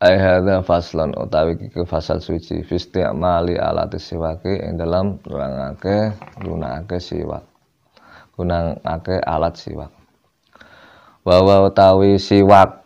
ai hadza faslon utawi iki fasal suci fi isti'mali alati siwaki ing dalam gunakake siwak, gunakake alat siwak. Wa utawi siwak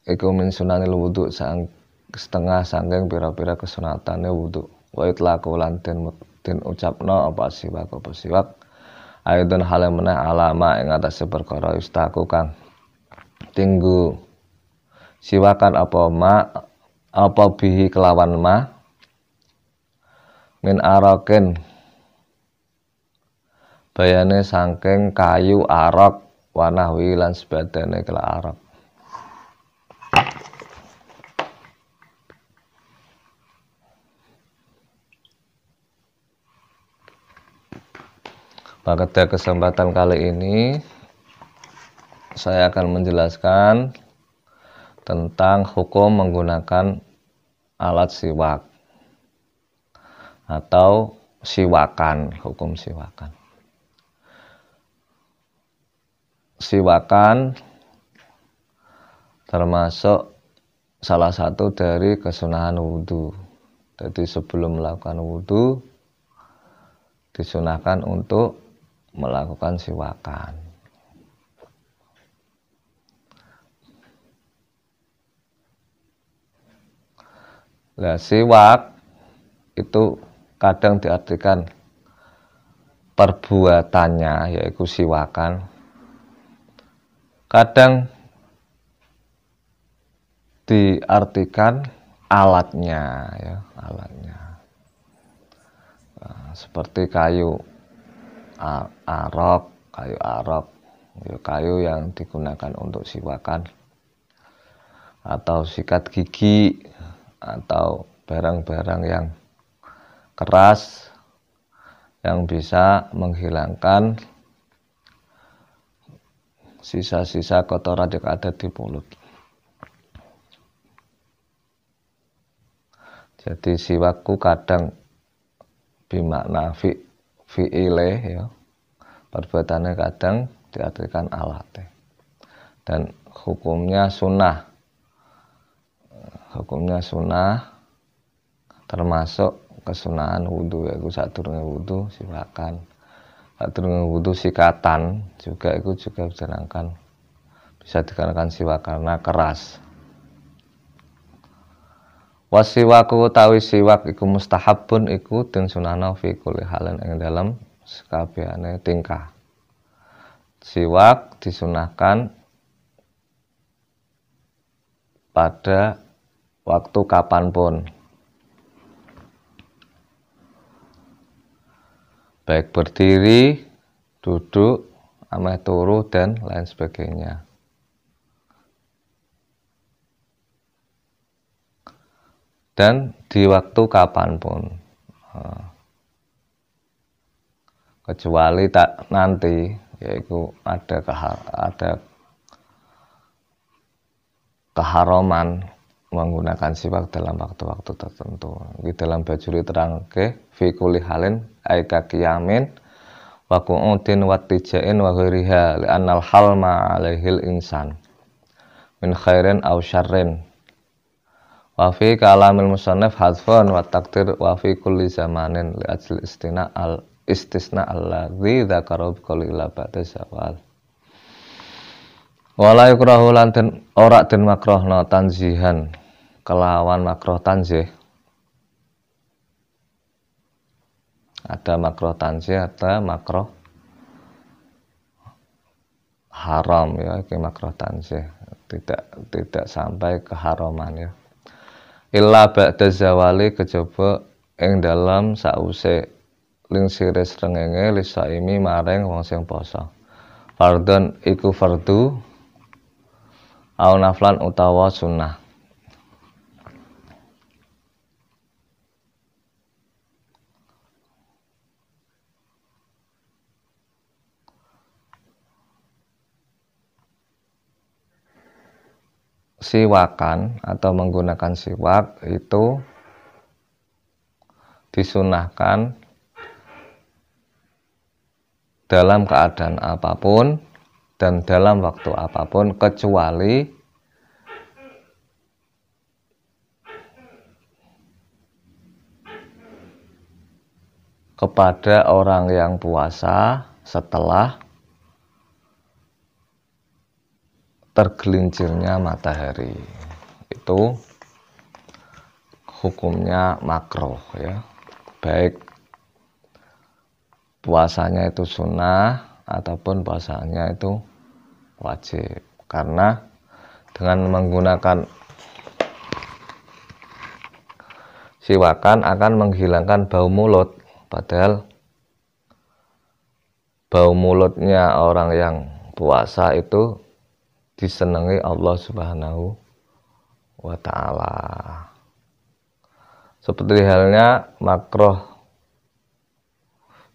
iku min sunanil wudu sang setengah saking pira-pira kesunatane wudu. Wa itlaqu lan den ucapno apa siwak aidon hale meneh alama ing atase perkara istaku kang tinggu siwakan apa bihi kelawan ma min araken bayane saking kayu arok wanahwi lan sebadane kela arok. Pada kesempatan kali ini saya akan menjelaskan tentang hukum menggunakan alat siwak atau siwakan, hukum siwakan. Siwakan termasuk salah satu dari kesunahan wudu. Jadi sebelum melakukan wudu disunahkan untuk melakukan siwakan. Nah, siwak itu kadang diartikan perbuatannya yaitu siwakan. Kadang diartikan alatnya ya, alatnya. Nah, seperti kayu arok, kayu yang digunakan untuk siwakan, atau sikat gigi, atau barang-barang yang keras yang bisa menghilangkan sisa-sisa kotoran yang ada di mulut. Jadi siwakku kadang bimakna fi'ile ya, perbuatannya kadang diartikan alat dan hukumnya sunnah termasuk kesunahan wudu, yaitu sadurunge wudu siwakan, sadurunge wudu sikatan juga itu juga bisa dikarenakan siwak karena keras. Wasiwaku utawi siwak iku mustahabun iku den sunahna fi kulli halin ing dalem sakabehane tingkah. Siwak disunahkan pada waktu kapanpun, baik berdiri, duduk, ameh turu dan lain sebagainya. Dan di waktu kapanpun, kecuali tak nanti, yaitu ada keharaman menggunakan siwak dalam waktu-waktu tertentu. Di dalam bajuri terang ke fi kulli halin aika qiyamin wa qu'udin wa tijain wa ghairiha li'annal halma 'alaihil insan min khairin aw syarrin. Wa fi kalamil musannaf hadfun wa taqdir wa fi kulli zamanin li ajli istisna alladzi dzakara bi qouli la ba'da zawal. Wala yukrahu lan ora den makruhna tanzihan kelawan makruh tanzih. Ada makruh tanzih, ada makruh haram ya, iki makruh tanzih. Tidak sampai ke haraman ya. Illa ba'da zawali kejaba ing dalam sause lingsire srengenge lisaimi maring wong sing poso. Fardhon iku fardu au naflan utawa sunnah. Siwakan atau menggunakan siwak itu disunahkan dalam keadaan apapun dan dalam waktu apapun kecuali kepada orang yang puasa setelah tergelincirnya matahari. Itu hukumnya makruh ya. Baik puasanya itu sunnah ataupun puasanya itu wajib. Karena dengan menggunakan siwakan akan menghilangkan bau mulut. Padahal bau mulutnya orang yang puasa itu disenangi Allah Subhanahu wa ta'ala. Seperti halnya makruh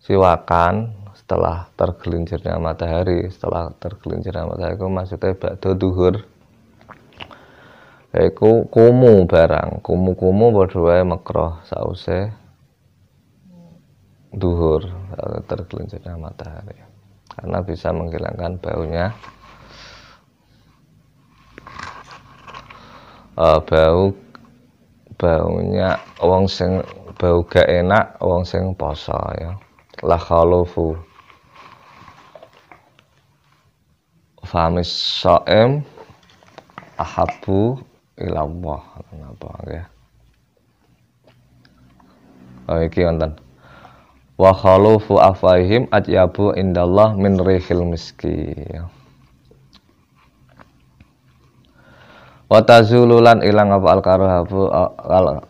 siwakan setelah tergelincirnya matahari. Setelah tergelincirnya matahari itu maksudnya ba'da duhur. Iku kumu barang, kumu-kumu padha wae makruh sause duhur tergelincirnya matahari. Karena bisa menghilangkan baunya wong sing bau gak enak wong sing poso ya. La khalufu famis shaim ahabbu ilallah. Napa nggih? Oh iki wonten. Wa khalufu afahim atyabu indallah min rihil miski. Wa tazululan ilang apa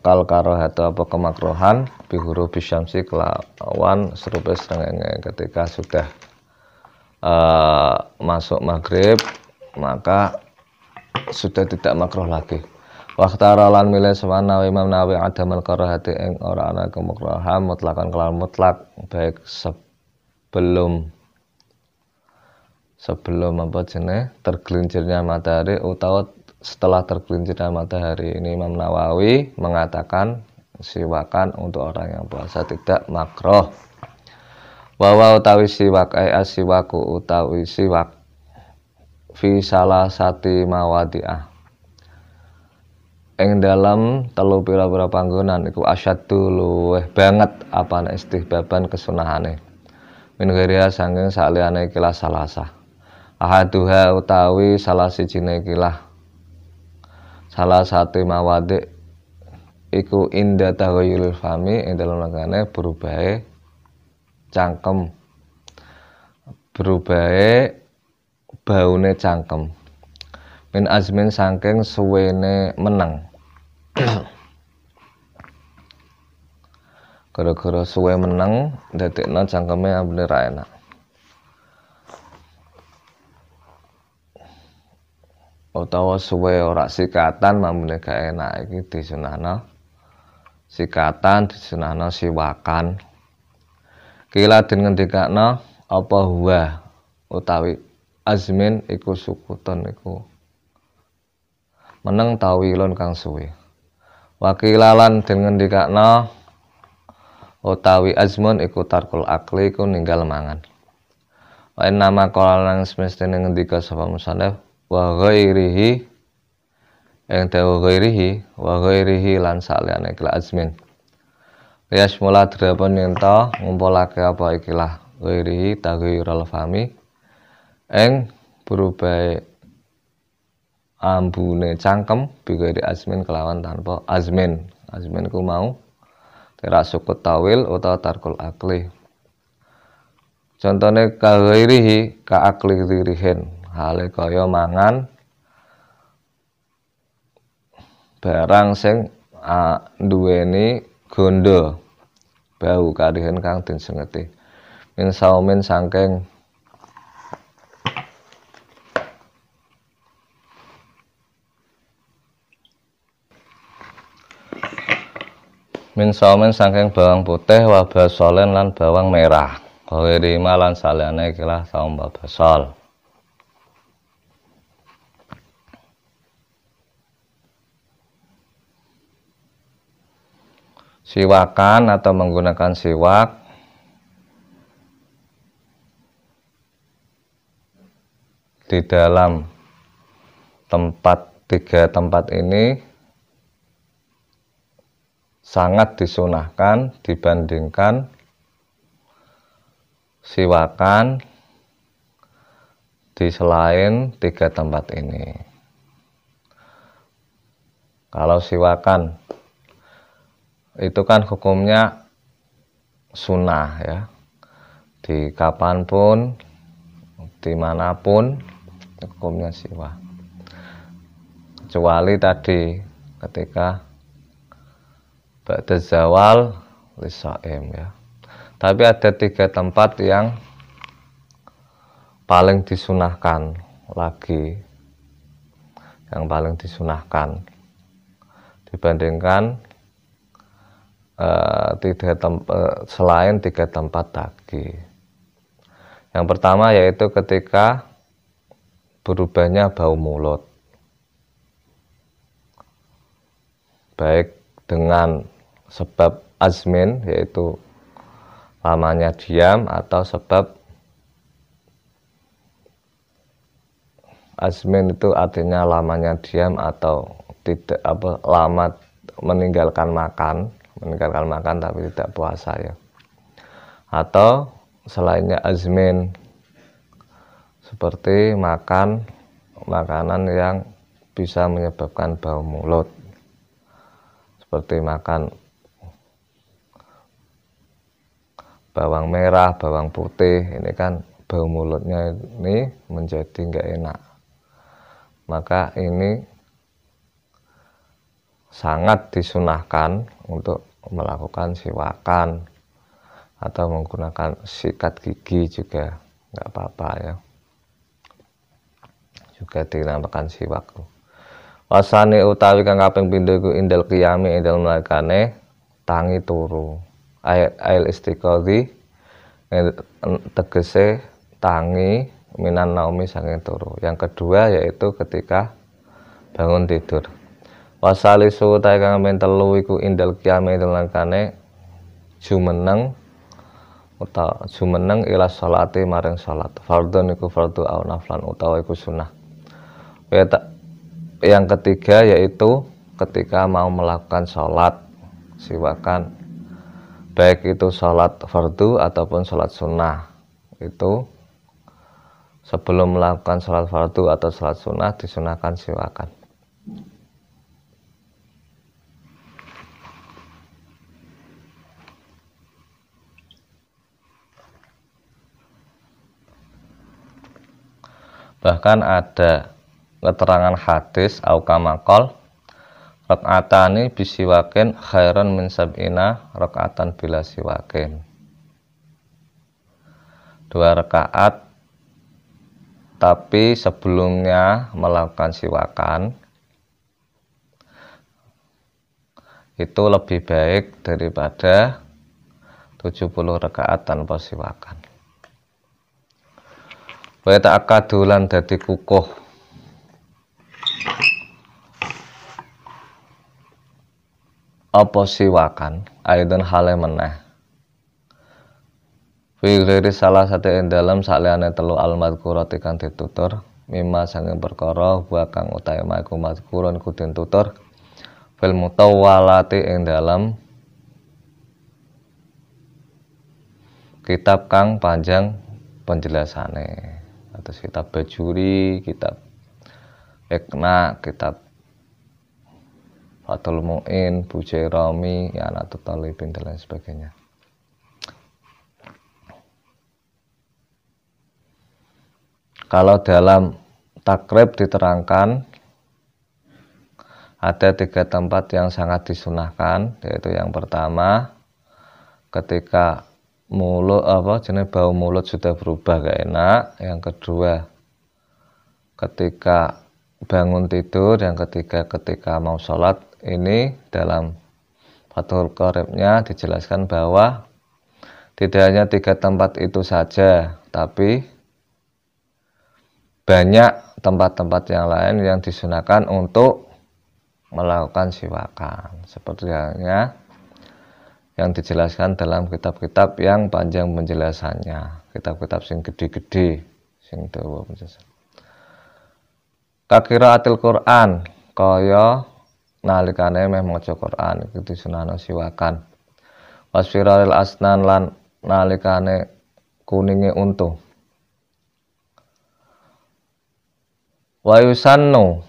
al-karahatu apa kemakruhan bi hurufi syamsi kelawan serupa srengenge ketika sudah masuk maghrib maka sudah tidak makruh lagi. Waqtara lan milih sawana Imam Nawawi adamal karahati ing ora ana kemakruhan mutlakan kelawan mutlak baik sebelum apa jenenge tergelincirnya matahari utawa setelah tergelincirnya matahari. Ini Imam Nawawi mengatakan siwakan untuk orang yang puasa tidak makruh. Wa utawi siwak asiwaku utawi siwak fi salah sati mawadi'ah ing dalam telu pira-pira panggonan iku asyaddu luweh banget apane istihbaban kesunahane min ghairiha sanging saliyane ikilah salasa ahaduha utawi salah sijine ikilah salah satu mawadi iku inda taghayyuril fami ing dalem langane berubahe cangkem berubahe baune cangkem min azmin saking suwene meneng gara-gara suwe meneng dadekna cangkeme ambune ra enak utawa suwe ora sikatan ambune gak enak iki disunahno sikatan disunahno siwakan kila den ngendikakno apa huwa utawi azmin iku sukuton iku meneng tawilon kang suwe wakilalan den ngendikakno utawi azmun iku tarkul akli iku ninggal mangan wa nama qalan semestene ngendika sapa musannaf wa ghairihi ing dawa ghairihi wa ghairihi lan saliyane kila azmin yasmula drapun yenta ngumpulake apa ikilah ghairihi taghayyurul fami ing berubahe ambune cangkem bigari azmin kelawan tanpa azmin ku mau terak sukut tawil utawa tarkul akli contone kaghairihi ka akli dirihin hale kaya mangan barang sing duweni gondo bau karihen kang den sengeti min saumin saking min saumen saking bawang putih wa basolen lan bawang merah ghairi lan saliyane ikilah saum basol siwakan atau menggunakan siwak di dalam tiga tempat ini sangat disunahkan dibandingkan siwakan di selain 3 tempat ini. Kalau siwakan itu kan hukumnya sunnah ya, di kapanpun, dimanapun hukumnya siwak, kecuali tadi ketika ba'da zawal lisaim ya. Tapi ada 3 tempat yang paling disunahkan lagi, yang paling disunahkan dibandingkan selain 3 tempat tadi. Yang pertama yaitu ketika berubahnya bau mulut, baik dengan sebab azmin yaitu lamanya diam, atau sebab azmin itu artinya lamanya diam atau tidak lama meninggalkan makan tapi tidak puasa ya, atau selainnya azmin seperti makan makanan yang bisa menyebabkan bau mulut, seperti makan bawang merah, bawang putih, ini kan bau mulutnya ini menjadi nggak enak, maka ini sangat disunahkan untuk melakukan siwakan atau menggunakan sikat gigi juga nggak apa-apa ya, juga dinamakan siwak. Wasane utawi kang kaping pindho iku indal qiyami indal nalikane tangi turu, ail istiqodhi tegese tangi minan naumi saking turu. Yang kedua yaitu ketika bangun tidur. Wasalisu utawi kang kaping telu iku indal qiyami indal nalikane jumeneng ila sholati maring sholat. Fardhun iku fardhu au naflan utawa iku sunah. Yang ketiga yaitu ketika mau melakukan sholat siwakan, baik itu sholat fardhu ataupun sholat sunnah, itu sebelum melakukan sholat fardhu atau sholat sunnah disunahkan siwakan. Bahkan ada keterangan hadis au kamakol rakaatani bisiwakin khairan min sab'ina rakaatan bila siwakin. 2 rakaat tapi sebelumnya melakukan siwakan itu lebih baik daripada 70 rakaat tanpa siwakan. Wa ta'akkadulan dadi kukuh apa siwakan aidon hale meneh fi ghairi salah satu ing dalem saliyane telu al-madhkurati kang ditutur mimma sanging perkara wa kang utawa iku madhkurun ku den tutur fil mutawwalati ing dalem kitab kang panjang penjelasane, atas kitab Bajuri, kitab Ekna, kitab Fathul Mu'in, Bujairami, Ya'natul Talibin dan lain sebagainya. Kalau dalam takrib diterangkan ada 3 tempat yang sangat disunahkan, yaitu yang pertama ketika bau mulut sudah berubah gak enak, yang kedua ketika bangun tidur, yang ketiga ketika mau sholat. Ini dalam Fathul Qoribnya dijelaskan bahwa tidak hanya 3 tempat itu saja, tapi banyak tempat-tempat yang lain yang disunahkan untuk melakukan siwakan, seperti halnya yang dijelaskan dalam kitab-kitab yang panjang penjelasannya, kitab-kitab sing gede-gede, sing dawa penjelasan. Kakiraatil Quran, kaya nalikane meh maca Quran iku disunahno siwakan. Wasfiraril asnan lan nalikane kuninge untu. Wa yusannu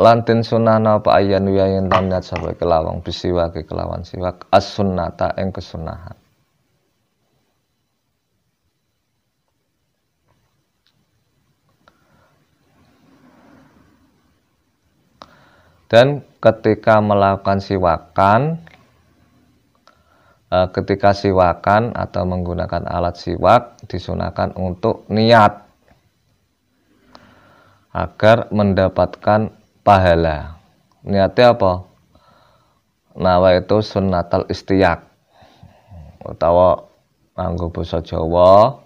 lan tin sunahna apa ayan yen tanat sapa kelawang bisiwake kelawan siwak as-sunnata ing kesunahan. Dan ketika melakukan siwakan, ketika siwakan atau menggunakan alat siwak disunahkan untuk niat agar mendapatkan pahala. Niatnya apa? Nawa itu sunnatal istiyak. Utawa nganggo basa Jawa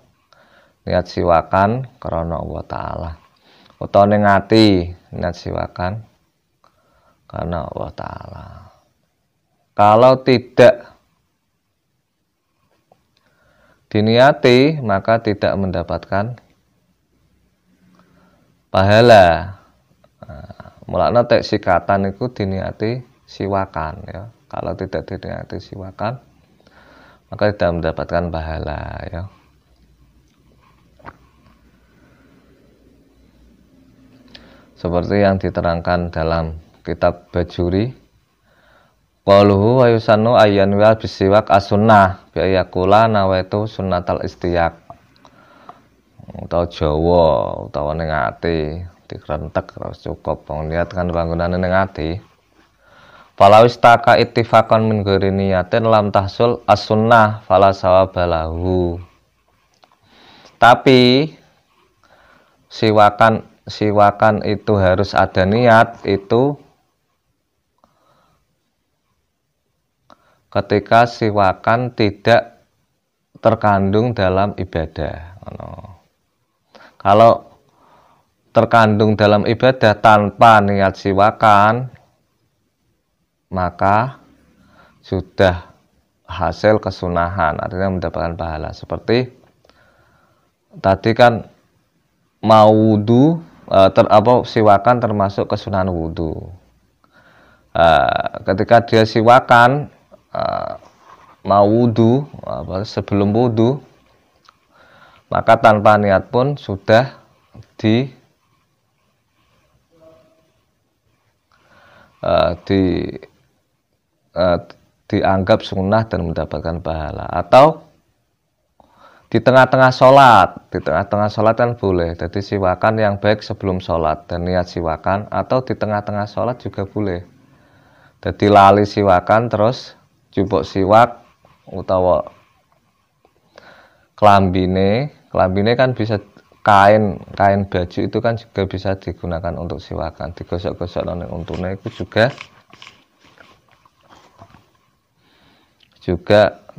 niat siwakan karena Allah Ta'ala. Utawa ning ati niat siwakan karena Allah Ta'ala. Kalau tidak diniati maka tidak mendapatkan pahala. Mulanya tek sikatan itu diniati siwakan ya. Kalau tidak diniati siwakan maka tidak mendapatkan pahala ya. Seperti yang diterangkan dalam kitab Bajuri, qaluhu wa yusannu ayyan wa bisiwak as-sunnah bi ayakula nawaitu sunnatal istiyak. Utawa Jawa utawa ning ati dikrentek terus cukup niat kan bangunane ning ati. Fala istaka ittifaqan min ghairi niyatin lam tahsul as-sunnah fala sawabalahu. Tapi siwakan itu harus ada niat itu ketika siwakan tidak terkandung dalam ibadah. Kalau terkandung dalam ibadah tanpa niat siwakan, maka sudah hasil kesunahan, artinya mendapatkan pahala. Seperti tadi kan mau wudu, siwakan termasuk kesunahan wudu. Ketika dia siwakan mau wudu, sebelum wudu, maka tanpa niat pun sudah dianggap sunnah dan mendapatkan pahala. Atau di tengah-tengah sholat kan boleh. Jadi siwakan yang baik sebelum sholat dan niat siwakan, atau di tengah-tengah sholat juga boleh. Jadi lali siwakan terus jupuk siwak utawa klambine kan bisa kain baju itu kan juga bisa digunakan untuk siwakan, digosok-gosok nang untune itu juga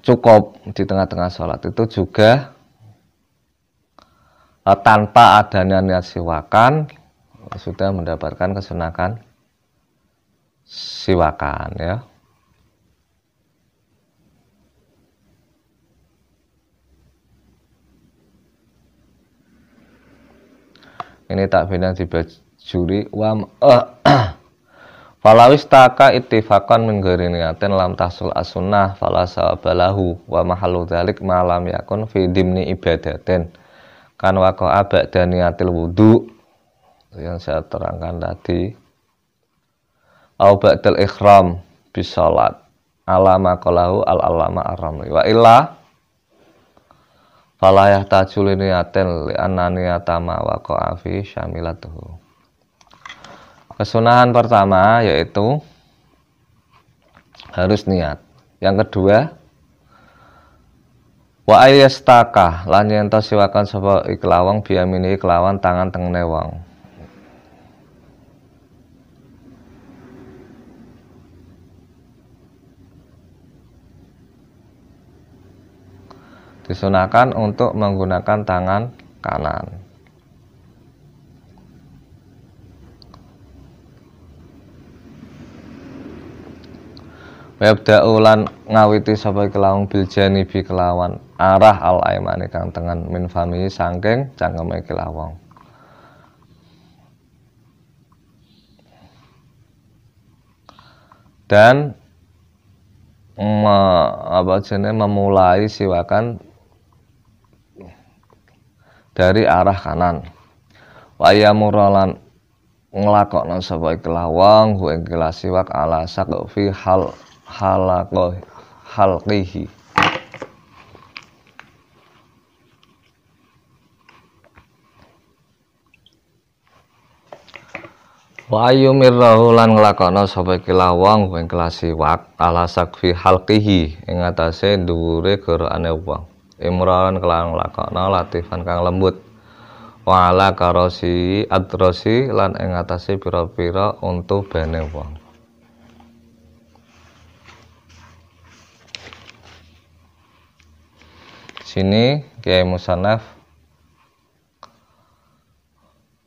cukup di tengah-tengah sholat. Itu juga tanpa adanya niat siwakan sudah mendapatkan kesunahan siwakan ya. Ini tak bina di Bajuri falawis taka ittifaqan min ghairi niyatin lam tahsul as-sunnah fala sawabalahu wa mahallu dzalik ma lam yakun fi dimni ibadatin kan waqa'a ba'da niyatil wudu yang saya terangkan tadi au ba'dal ikhram bis salat alama qalahu al-alama ar-ramli wa illa fala yahtajul niyatin li annaniyata ma waqa'a fi syamilatuhu. Kesunahan pertama yaitu harus niat. Yang kedua, wa ayyastaka lan yen to siwakan sapa iklawang biyamini kelawan tangan tengene wong. Disunahkan untuk menggunakan tangan kanan. Wabda'u lan ngawiti sapa kelawang bil janibi kelawan arah al aimani kang tengen min fami saking cangkeme kelawang. Dan memulai siwakan dari arah kanan. Wa yamuralan nglakokna sapa ikhlas wong hu ing siwak ala saqfi halqihi. Wa yumirrahu lan nglakokna sapa ikhlas wong hu ing siwak ala saqfi halqihi ing atase dhuwure gorokane wong. Imran kelan nglakokna latifan kang lembut. Wa ala karosi adrosi lan ing atase pira-pira untu bene wong. Sini Kiai Musannaf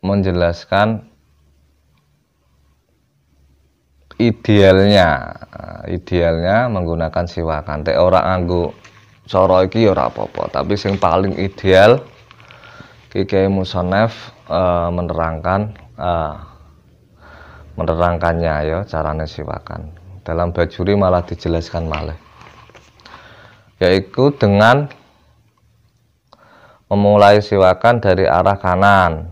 menjelaskan idealnya menggunakan siwakan. Tek ora nganggo cara iki ora apa-apa, tapi sing paling ideal Kiai Musannaf menerangkannya ya carane siwakan. Dalam Bajuri malah dijelaskan malih. Yaitu dengan memulai siwakan dari arah kanan.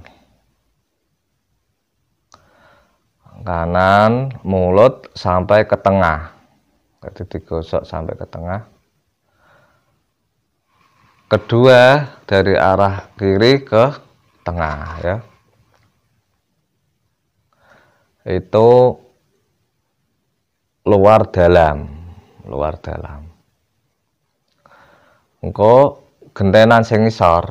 Kanan mulut sampai ke tengah. Jadi digosok sampai ke tengah. Kedua dari arah kiri ke tengah ya. Itu luar dalam. Engko gentenan sing ngisor.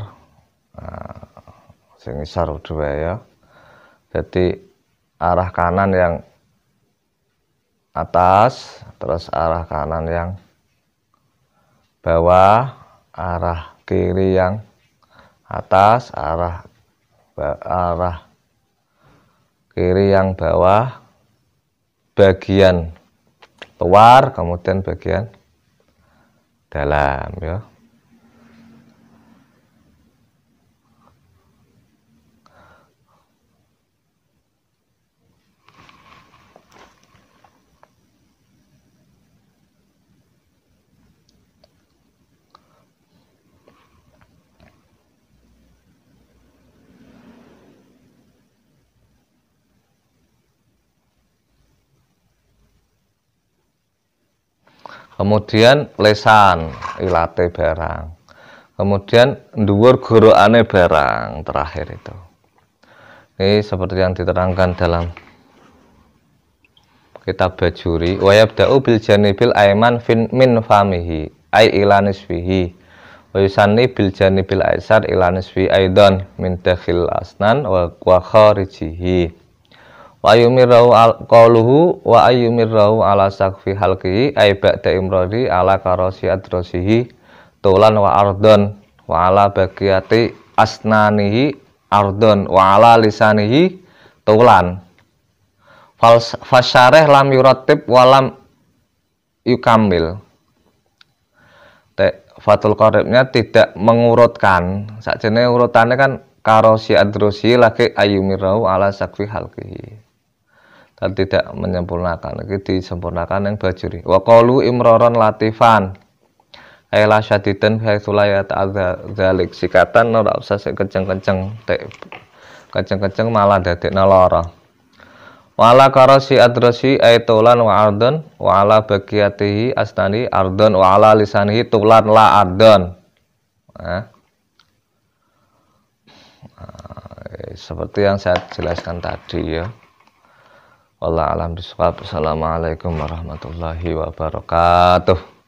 Sing ngisor dua ya. Jadi arah kanan yang atas, terus arah kanan yang bawah, arah kiri yang atas, arah kiri yang bawah, bagian luar, kemudian bagian dalam ya. Kemudian lesan ilate barang. Kemudian dhuwur gorokane barang terakhir itu. Ini seperti yang diterangkan dalam kitab Bajuri. Wa yabda'u bil janibil aiman min famihi ay ilanis fihi. Wa yusanni bil janibil aisar ilanis fi aidan min dakhil asnan wa kharijihi. Wa yumirrahu qaluhu wa ayyumirrahu ala saqfi halqihi ay ba'da imradi ala karosi adrosihi tulan wa ardon wa ala baqiyati asnanihi ardon wa ala lisanihi tulan fasyarih lam yuratib wa lam yukamil. Fathul Qoribnya tidak mengurutkan, sakjane urutannya kan karosi adrosi lagi ayyumirrahu ala saqfi halqihi. Dan tidak menyempurnakan, lagi disempurnakan yang Bajuri. Wa qalu imroron latifan ayla syadidan haitsu la yata'adzalik sikatan ora usah sik kenceng-kenceng kenceng-kenceng malah dadekna lara. Wala karosi adrosi aitulan wa ardon wa ala baqiyatihi asnani ardon wa ala lisanihi tulan la ardon. Seperti yang saya jelaskan tadi ya. Wallahu a'lam bishawab. Assalamualaikum warahmatullahi wabarakatuh.